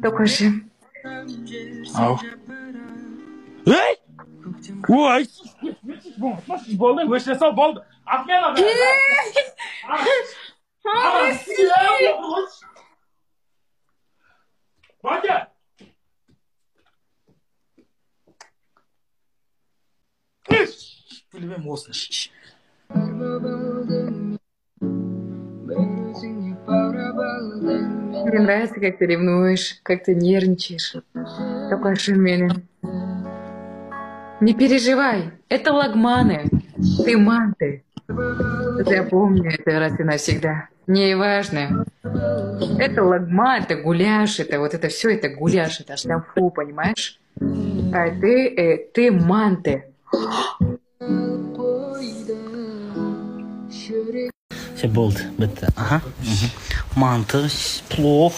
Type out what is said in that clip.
Токашы. Ау. Эй! Ой! Болды, өшіре сал, болды. Отмена, да. Батя! Білмеймін осыны. Мне нравится, как ты ревнуешь, как ты нервничаешь. Токашы меня. Не переживай, это лагманы. Ты манты. Запомни это раз и навсегда. Не важно. Это лагман, это гуляш, это вот это все, это гуляш, это штамфу, понимаешь? А ты манты. Все, болды, бітті. Манты, плов.